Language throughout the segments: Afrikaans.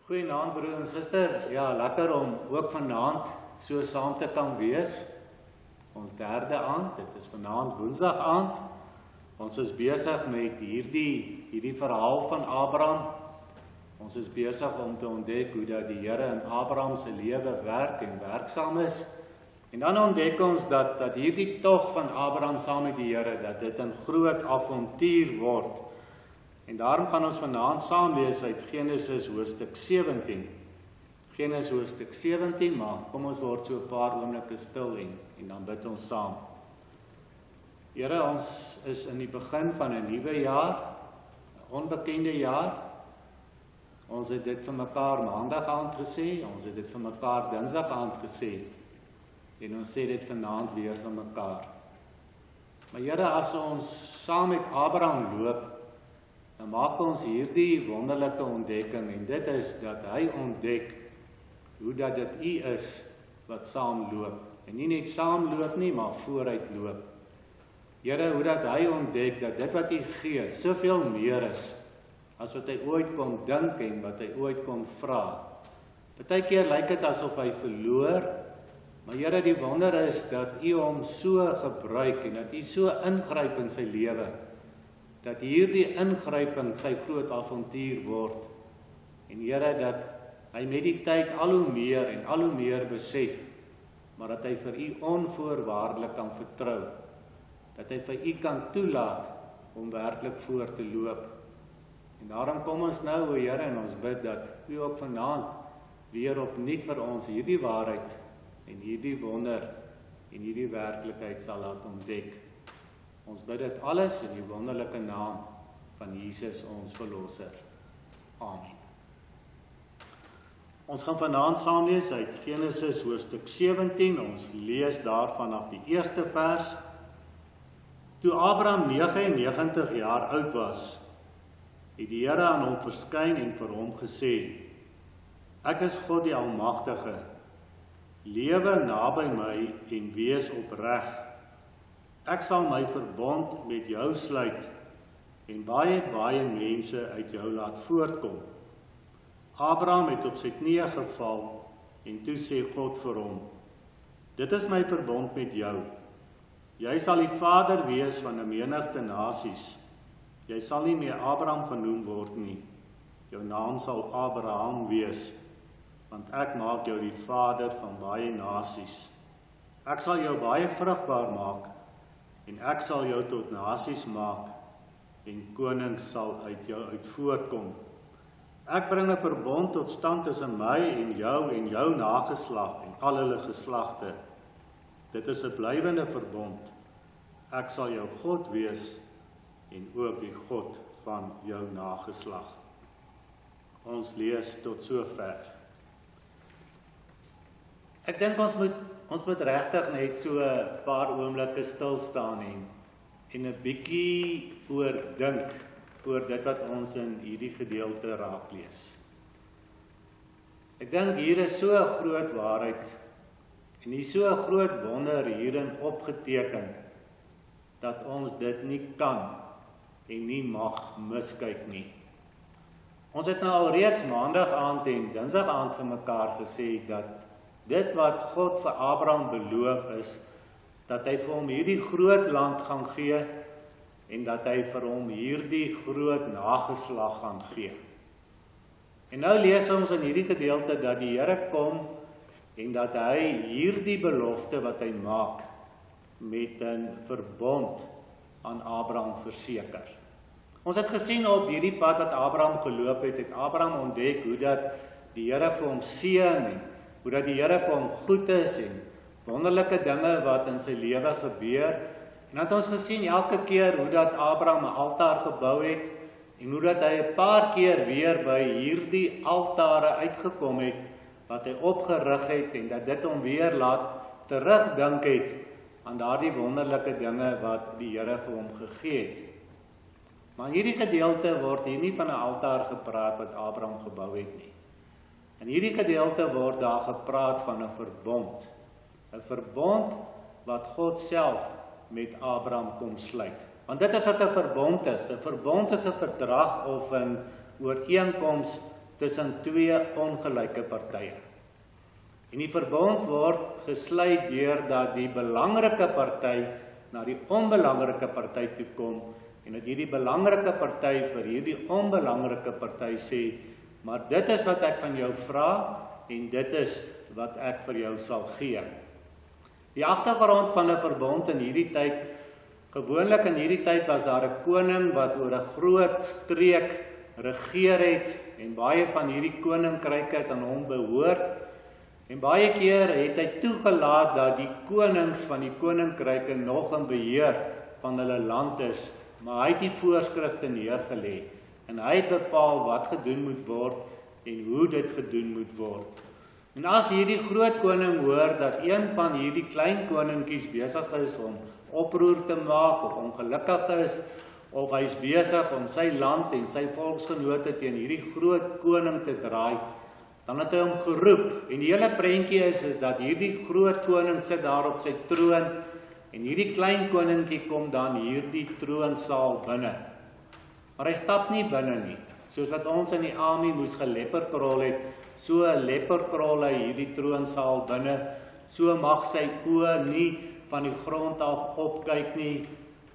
Goeienaand broer en suster, ja lekker om ook vanaand so saam te kan wees. Ons derde aand, dit is vanaand Woensdag aand. Ons is besig met hierdie verhaal van Abraham. Ons is besig om te ontdek hoe dat die Here in Abraham se lewe werk en werksaam is. En dan ontdek ons dat hierdie tog van Abraham saam met die Here, dat dit 'n groot avontuur word. En daarom gaan ons vanaand saam lees uit Genesis hoofstuk 17. Genesis hoofstuk 17, maar kom ons word so 'n paar oomblikke stil en dan bid ons saam. Here, ons is in die begin van 'n nuwe jaar, 'n onbekende jaar. Ons het dit vir mekaar maandag aand gesê, ons het dit vir mekaar dinsdag aand gesê. En ons sê dit vanaand weer vir mekaar. Maar Here, as ons saam met Abraham loop, dan maak ons hierdie wonderlike ontdekking, en dit is dat hy ontdek hoe dat dit U is wat saamloop. En nie net saamloop nie, maar vooruit loop. Here, hoe dat hy ontdek dat dit wat U gee, soveel meer is as wat hy ooit kon dink en wat hy ooit kon vra. Partykeer lyk dit asof hy verloor, maar Here, die wonder is dat U hom so gebruik en dat U so ingryp in sy lewe, dat hierdie ingryping sy groot avontuur word. En Here, dat hy met die tyd al hoe meer en al hoe meer besef, maar dat hy vir U onvoorwaardelik kan vertrou, dat hy vir U kan toelaat om werklik voor te loop. En daarom kom ons nou, o Here, en ons bid dat U ook vanaand weer opnuut vir ons hierdie waarheid en hierdie wonder en hierdie werklikheid sal laat ontdek. Ons bid dit alles in die wonderlike naam van Jesus ons Verlosser. Amen. Ons gaan vanaand saam lees uit Genesis hoofstuk 17. Ons lees daar vanaf die eerste vers. Toe Abraham 99 jaar oud was, het die Here aan hom verskyn en vir hom gesê: Ek is God die Almagtige. Lewe naby my en wees opreg. Ek sal my verbond met jou sluit en baie mense uit jou laat voortkom. Abraham het op sy knieë geval en toe sê God vir hom: Dit is my verbond met jou. Jy sal die vader wees van 'n menigte nasies. Jy sal nie meer Abraham genoem word nie. Jou naam sal Abraham wees, want ek maak jou die vader van baie nasies. Ek sal jou baie vrugbaar maak en ek sal jou tot nasies maak en konings sal uit jou uit voortkom. Ek bring 'n verbond tot stand tussen my en jou nageslag en al hulle geslagte. Dit is 'n blywende verbond. Ek sal jou God wees en ook die God van jou nageslag. Ons lees tot sover. Ek dink ons moet regtig net so 'n paar oomblikke stil staan en 'n bietjie oordink oor dit wat ons in hierdie gedeelte raak lees. Ek dink hier is so 'n groot waarheid en hier so 'n groot wonder hierin opgeteken dat ons dit nie kan en nie mag miskyk nie. Ons het nou al reeds maandag aand en dinsdag aand vir mekaar gesê dat dit wat God vir Abraham beloof is, dat hy vir hom hierdie groot land gaan gee en dat hy vir hom hierdie groot nageslag gaan gee. En nou lees ons in hierdie gedeelte dat die Here kom en dat hy hierdie belofte wat hy maak met 'n verbond aan Abraham verseker. Ons het gesien op hierdie pad wat Abraham geloop het Abraham ontdek hoe dat die Here vir hom seën en hoe dat die Here vir hom goed is en wonderlike dinge wat in sy lewe gebeur. En het ons gesien elke keer hoe dat Abraham 'n altaar gebou het en hoe dat hy 'n paar keer weer by hierdie altare uitgekom het wat hy opgerig het en dat dit hom weer laat terugdink het aan daardie wonderlike dinge wat die Here vir hom gegee het. Maar in hierdie gedeelte word hier nie van 'n altaar gepraat wat Abraham gebou het nie. In hierdie gedeelte word daar gepraat van 'n verbond. 'n Verbond wat God self met Abraham kom sluit. Want dit is wat 'n verbond is. 'n Verbond is 'n verdrag of 'n ooreenkoms tussen twee ongelyke partye. En die verbond word gesluit deurdat die belangrike party na die onbelangrike party toe kom en dat hierdie belangrike party vir hierdie onbelangrike party sê, maar dit is wat ek van jou vra en dit is wat ek vir jou sal gee. Die agtergrond van 'n verbond in hierdie tyd, gewoonlik in hierdie tyd was daar 'n koning wat oor 'n groot streek regeer het en baie van hierdie koninkryke het aan hom behoort. En baie keer het hy toegelaat dat die konings van die koninkryke nog in beheer van hulle land is, maar hy het die voorskrifte neergelê en hy het bepaal wat gedoen moet word en hoe dit gedoen moet word. En as hierdie groot koning hoor dat een van hierdie klein koninkies besig is om oproer te maak of ongelukkig is, of hy is besig om sy land en sy volksgenote teen hierdie groot koning te draai, dan het hy hom geroep. En die hele prentjie is dat hierdie groot koning sit daar op sy troon en hierdie klein koninkie kom dan hierdie troonsaal binne. Maar hy stap nie binne nie. Soos wat ons in die army moes gelepperkrol het, so lepperkrol hy hierdie troonsaal binne. So mag sy oë nie van die grond af opkyk nie.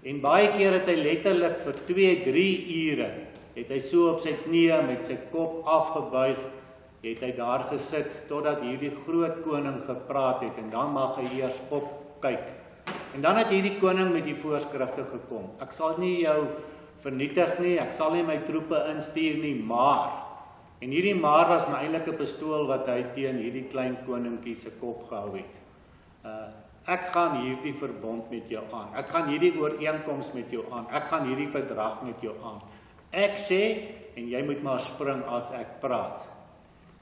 En baie keer het hy letterlik vir 2-3 ure, het hy so op sy knieë met sy kop afgebuig, het hy daar gesit, totdat hierdie groot koning gepraat het, en dan mag hy eers opkyk. En dan het hierdie koning met die voorskrifte gekom. Ek sal nie jou vernietig nie, ek sal nie my troepe instuur nie, maar, en hierdie maar was my eintlik 'n pistool wat hy teen hierdie klein koninkie se kop gehou het. Ek gaan hierdie verbond met jou aan, ek gaan hierdie ooreenkoms met jou aan, ek gaan hierdie verdrag met jou aan. Ek sê, en jy moet maar spring as ek praat.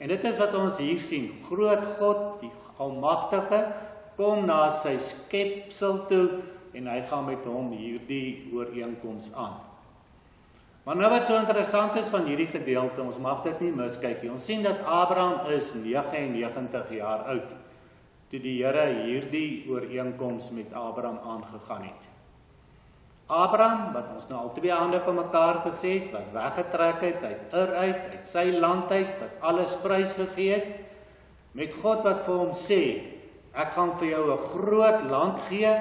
En dit is wat ons hier sien, groot God, die Almagtige, kom na sy skepsel toe, en hy gaan met hom hierdie ooreenkoms aan. Maar nou wat so interessant is van hierdie gedeelte, ons mag dit nie miskyk nie. Ons sien dat Abraham is 99 jaar oud, toe die Here hierdie ooreenkoms met Abraham aangegaan het. Abraham, wat ons nou al 2 hande van mekaar gesê het, wat weggetrek het uit Ur uit sy land uit, wat alles prysgegee het, met God wat vir hom sê, ek gaan vir jou 'n groot land gee,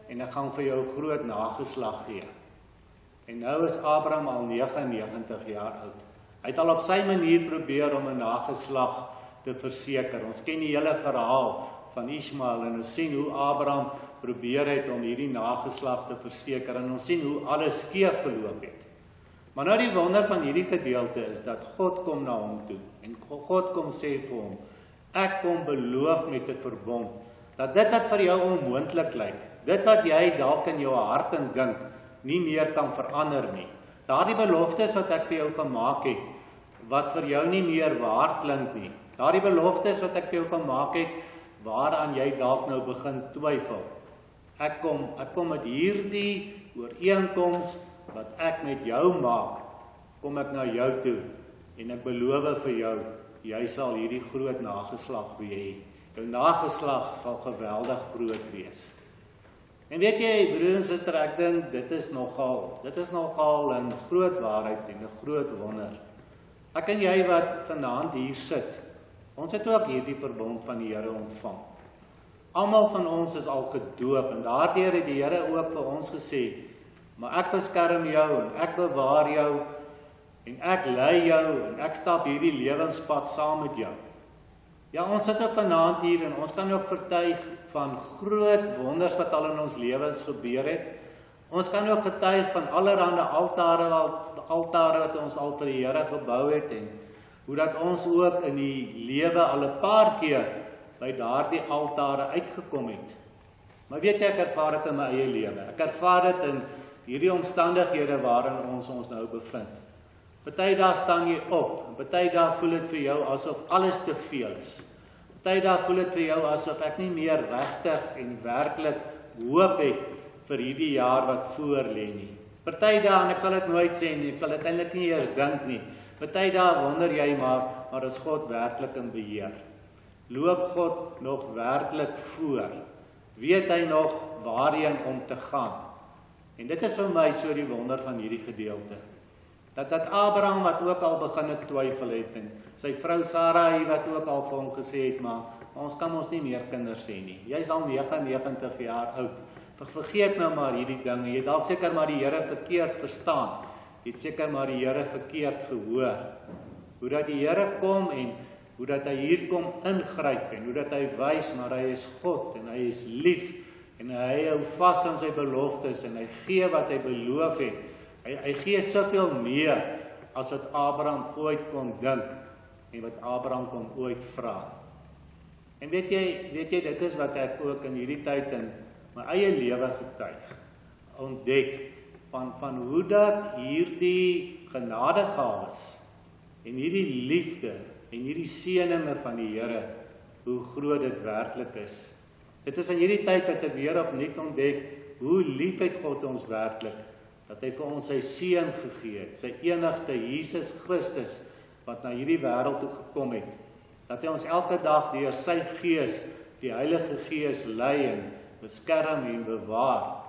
en ek gaan vir jou 'n groot nageslag gee. En nou is Abraham al 99 jaar oud. Hy het al op sy manier probeer om 'n nageslag te verseker. Ons ken die hele verhaal van Ismael en ons sien hoe Abraham probeer het om hierdie nageslag te verseker en ons sien hoe alles skeef geloop het. Maar nou die wonder van hierdie gedeelte is dat God kom na hom toe en God kom sê vir hom, ek kom beloof met 'n verbond, dat dit wat vir jou onmoontlik lyk, dit wat jy dalk in jou hart en dink, nie meer kan verander nie. Daardie beloftes wat ek vir jou gemaak het, wat vir jou nie meer waar klink nie. Daardie beloftes wat ek vir jou gemaak het, waaraan jy dalk nou begin twyfel. Ek kom met hierdie ooreenkoms wat ek met jou maak, kom ek na jou toe en ek beloof vir jou, jy sal hierdie groot nageslag hê. Jou nageslag sal geweldig groot wees. En weet jy, broer en suster, ek dink dit is nogal 'n groot waarheid en 'n groot wonder. Ek en jy wat vanaand hier sit, ons het ook hierdie verbond van die Here ontvang. Almal van ons is al gedoop en daardeur het die Here ook vir ons gesê, maar ek beskerm jou en ek bewaar jou en ek lei jou en ek stap hierdie lewenspad saam met jou. Ja, ons sit ook vanaand hier en ons kan ook vertuig van groot wonders wat al in ons lewens gebeur het. Ons kan ook getuig van allerhande altare wat ons al vir die Here gebou het en hoe dat ons ook in die lewe al 'n paar keer by daardie altare uitgekom het. Maar weet jy, ek ervaar dit in my eie lewe. Ek ervaar dit in hierdie omstandighede waarin ons nou bevind. Party dae staan jy op, en party dae voel dit vir jou asof alles te veel is. Party dae voel dit vir jou asof ek nie meer regtig en werklik hoop het vir hierdie jaar wat voor lê nie. Party dae, en ek sal dit nooit sê nie, ek sal dit eintlik nie eers dink nie. Party dae wonder jy maar is God werklik in beheer? Loop God nog werklik voor? Weet hy nog waarheen om te gaan? En dit is vir my so die wonder van hierdie gedeelte. Dat Abraham wat ook al begin twyfel het en sy vrou Sarai wat ook al vir hom gesê het, maar ons kan ons nie meer kinders hê nie. Jy is al 99 jaar oud. Vergeet nou maar hierdie dinge. Jy het dalk seker maar die Here verkeerd verstaan. Jy het seker maar die Here verkeerd gehoor. Hoe dat die Here kom en hoe dat hy hier kom ingryp en hoe dat hy wys maar hy is God en hy is lief en hy hou vas aan sy beloftes en hy gee wat hy beloof het. Hy gee soveel meer as wat Abraham ooit kon dink en wat Abraham kon ooit vra. En weet jy, dit is wat ek ook in hierdie tyd in my eie lewe getuig, ontdek van hoe dat hierdie genadegawes en hierdie liefde en hierdie seëninge van die Here, hoe groot dit werklik is. Dit is in hierdie tyd wat ek weer opnuut ontdek, hoe lief het God ons werklik, dat hy vir ons sy seun gegee het, sy enigste Jesus Christus, wat na hierdie wêreld toe gekom het, dat hy ons elke dag deur sy Gees, die Heilige Gees lei en beskerm en bewaar.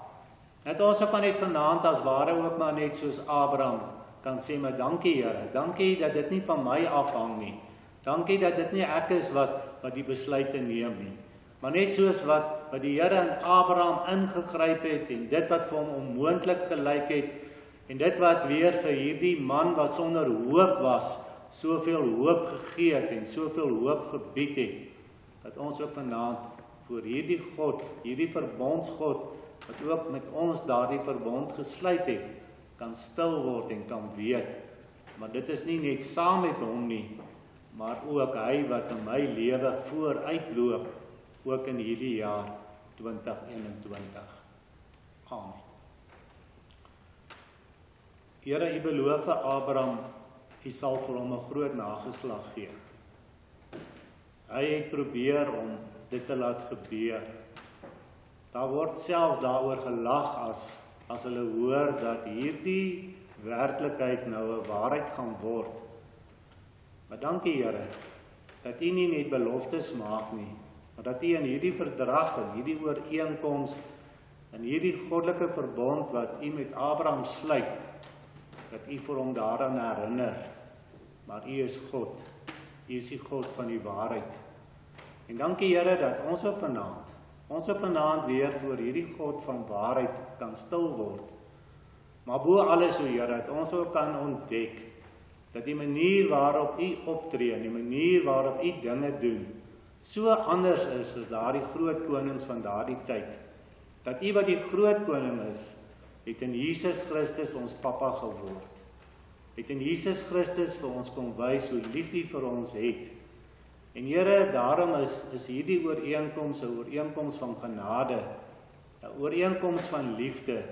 Net ons kan net vanaand as ware ook maar net soos Abraham kan sê, maar dankie Here, dankie dat dit nie van my afhang nie, dankie dat dit nie ek is wat die besluite neem nie, maar net soos wat die Here in Abraham ingegryp het en dit wat vir hom onmoontlik gelyk het en dit wat weer vir hierdie man wat sonder hoop was, soveel hoop gegee het en soveel hoop gebied het, dat ons ook vanaand voor hierdie God, hierdie verbondsgod, wat ook met ons daardie verbond gesluit het, kan stil word en kan weet, maar dit is nie net saam met hom nie, maar ook hy wat in my lewe vooruitloop, ook in hierdie jaar 2021. Amen. Here, u beloof vir Abraham, u sal vir hom 'n groot nageslag gee. Hy het probeer om dit te laat gebeur. Daar word selfs daaroor gelag as hulle hoor dat hierdie werklikheid nou 'n waarheid gaan word. Maar dankie Here, dat u nie net beloftes maak nie, maar dat u in hierdie verdrag en hierdie ooreenkoms, in hierdie goddelike verbond wat u met Abraham sluit, dat u vir hom daaraan herinner. Maar u is God, u is die God van die waarheid. En dankie Here dat ons op vanaand weer voor hierdie God van waarheid kan stil word. Maar bo alles o Here, dat ons ook kan ontdek, dat die manier waarop u optree, die manier waarop u dinge doen, so anders is as daardie groot konings van daardie tyd. Dat u wat die groot koning is, het in Jesus Christus ons Papa geword. Het in Jesus Christus vir ons kom wys hoe lief u vir ons het. En Here, daarom is hierdie ooreenkoms 'n ooreenkoms van genade, 'n ooreenkoms van liefde,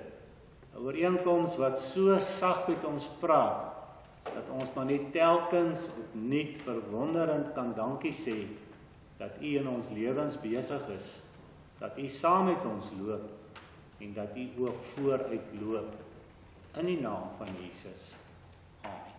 'n ooreenkoms wat so sag met ons praat, dat ons maar net telkens opnuut verwonderend kan dankie sê, dat u in ons lewens besig is, dat u saam met ons loop, en dat u ook vooruit loop, in die naam van Jesus. Amen.